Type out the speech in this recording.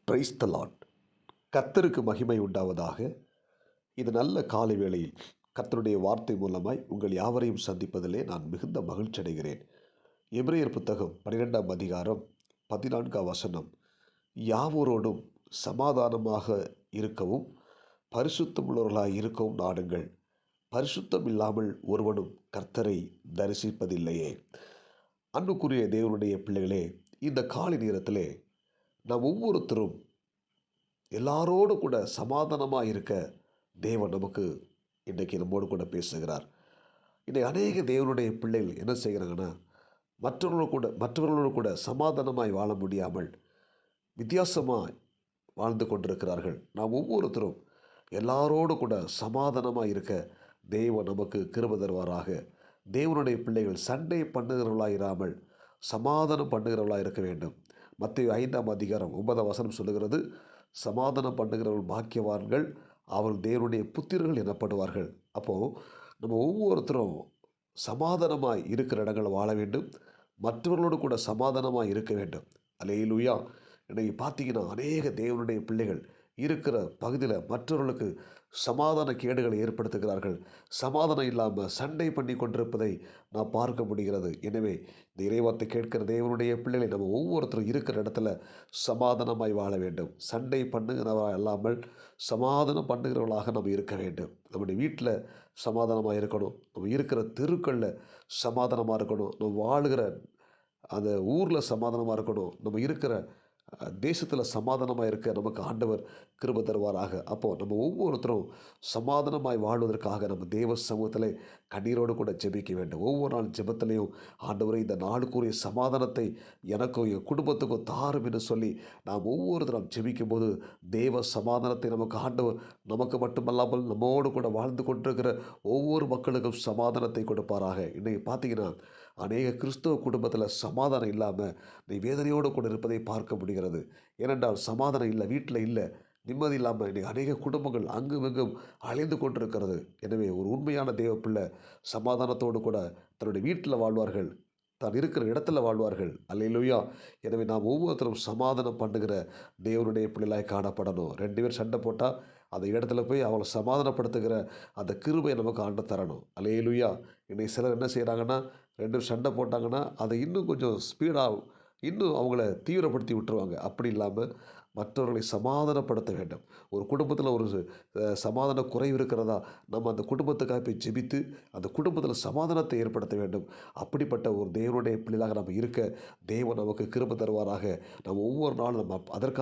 Praise the Lord. கர்த்தருக்கு மகிமை உண்டாவதாக. இது நல்ல காலை வேளையில் கர்த்தருடைய வார்த்தை மூலமாய் உங்கள் யாவரையும் சந்திப்பதிலே நான் மிகுந்த மகிழ்ச்சி அடைகிறேன். எபிரேயர் புத்தகம் 12ஆம் அதிகாரம் 14ஆம் வசனம், யாவரோடும் சமாதானமாக இருக்கவும் பரிசுத்தமுள்ளவர்களாய் இருக்கவும் நாடுங்கள், பரிசுத்தம் இல்லாமல் ஒருவனும் கர்த்தரை தரிசிப்பதில்லையே. அன்புக்குரிய தேவனுடைய பிள்ளைகளே, இந்த காலை நேரத்திலே நாம் ஒவ்வொருத்தரும் எல்லாரோடு கூட சமாதானமாக இருக்க தேவன் நமக்கு இன்றைக்கி நம்மோடு கூட பேசுகிறார். இன்றைக்கு அநேக தேவனுடைய பிள்ளைகள் என்ன செய்கிறாங்கன்னா, மற்றவர்களோடு கூட சமாதானமாய் வாழ முடியாமல் வித்தியாசமாய் வாழ்ந்து கொண்டிருக்கிறார்கள். நாம் ஒவ்வொருத்தரும் எல்லாரோடு கூட சமாதானமாக இருக்க தேவன் நமக்கு கிருபை தருவாராக. தேவனுடைய பிள்ளைகள் சண்டை பண்ணுகிறவர்களாக இராமல் சமாதானம் பண்ணுகிறவர்களாக இருக்க வேண்டும். மத்தேயு 5ஆம் அதிகாரம் 9ஆம் வசனம் சொல்லுகிறது, சமாதானம் பண்ணுகிறவர்கள் பாக்கியவான்கள், அவர்கள் தேவனுடைய புத்திரர்கள் எனப்படுவார்கள். அப்போது நம்ம ஒவ்வொருத்தரும் சமாதானமாய் இருக்கிற இடங்களில் வாழ வேண்டும், மற்றவர்களோடு கூட சமாதானமாக இருக்க வேண்டும். அல்லேலூயா. இன்றைக்கி பார்த்தீங்கன்னா அநேக தேவனுடைய பிள்ளைகள் இருக்கிற பகுதியில் மற்றவர்களுக்கு சமாதான கேடுகளை ஏற்படுத்துகிறார்கள். சமாதானம் இல்லாமல் சண்டை பண்ணி கொண்டிருப்பதை நாம் பார்க்க முடிகிறது. எனவே இந்த இறைவார்த்தை கேட்கிற தேவனுடைய பிள்ளைகளை நம்ம ஒவ்வொருத்தரும் இருக்கிற இடத்துல சமாதானமாய் வாழ வேண்டும். சண்டை பண்ணுகிறவர்களாக இல்லாமல் சமாதானம் பண்ணுகிறவர்களாக நம்ம இருக்க வேண்டும். நம்முடைய வீட்டில் சமாதானமாக இருக்கணும், நம்ம இருக்கிற தெருக்களில் சமாதானமாக இருக்கணும், நம்ம வாழுகிற அந்த ஊரில் சமாதானமாக இருக்கணும், நம்ம இருக்கிற தேசத்தில் சமாதானமாக இருக்க நமக்கு ஆண்டவர் கிருபை தருவாராக. அப்போது நம்ம ஒவ்வொருத்தரும் சமாதானமாய் வாழ்வதற்காக நம்ம தேவ சமூகத்தில் கண்ணீரோடு கூட ஜெபிக்க வேண்டும். ஒவ்வொரு நாள் ஜெபத்திலையும், ஆண்டவரை இந்த நாளுக்குரிய சமாதானத்தை எனக்கும் என் குடும்பத்துக்கும் தாரும் என்று சொல்லி நாம் ஒவ்வொருத்தரும் ஜெபிக்கும் போது தேவ சமாதானத்தை நமக்கு ஆண்டவர் நமக்கு மட்டுமல்லாமல் நம்மோடு கூட வாழ்ந்து கொண்டிருக்கிற ஒவ்வொரு மக்களுக்கும் சமாதானத்தை கொடுப்பாராக. இன்றைக்கி பார்த்தீங்கன்னா அநேக கிறிஸ்தவ குடும்பத்தில் சமாதானம் இல்லாமல் நீ வேதனையோடு கூட இருப்பதை பார்க்க முடிகிறது. ஏனென்றால் சமாதானம் இல்லை, வீட்டில் இல்லை, நிம்மதி இல்லாமல் இன்றைக்கி அநேக குடும்பங்கள் அங்கும் இங்கும் அழிந்து கொண்டிருக்கிறது. எனவே ஒரு உண்மையான தேவ பிள்ளை சமாதானத்தோடு கூட தன்னுடைய வீட்டில் வாழ்வார்கள், தான் இருக்கிற இடத்துல வாழ்வார்கள். அல்லேலூயா. எனவே நாம் ஒவ்வொருத்தரும் சமாதானம் பண்ணுகிற தேவனுடைய பிள்ளைகளாய் காணப்படணும். 2 பேர் சண்டை போட்டால் அந்த இடத்துல போய் அவளை சமாதானப்படுத்துகிற அந்த கிருபை நமக்கு ஆண்டு தரணும். அல்லேலூயா. இன்னைக்கு சிலர் என்ன செய்கிறாங்கன்னா, 2 பேர் சண்டை போட்டாங்கன்னா அதை இன்னும் கொஞ்சம் ஸ்பீடாக இன்னும் அவங்கள தீவிரப்படுத்தி விட்டுருவாங்க. அப்படி இல்லாமல் மற்றவர்களை சமாதானப்படுத்த வேண்டும். ஒரு குடும்பத்தில் ஒரு சமாதான குறைவு இருக்கிறதா, நம்ம அந்த குடும்பத்துக்காக போய் ஜெபித்து அந்த குடும்பத்தில் சமாதானத்தை ஏற்படுத்த வேண்டும். அப்படிப்பட்ட ஒரு தேவனுடைய பிள்ளைகளாக நம்ம இருக்க தேவன் நமக்கு கிருபை தருவாராக. நம்ம ஒவ்வொரு நாளும் நம்ம அதற்காக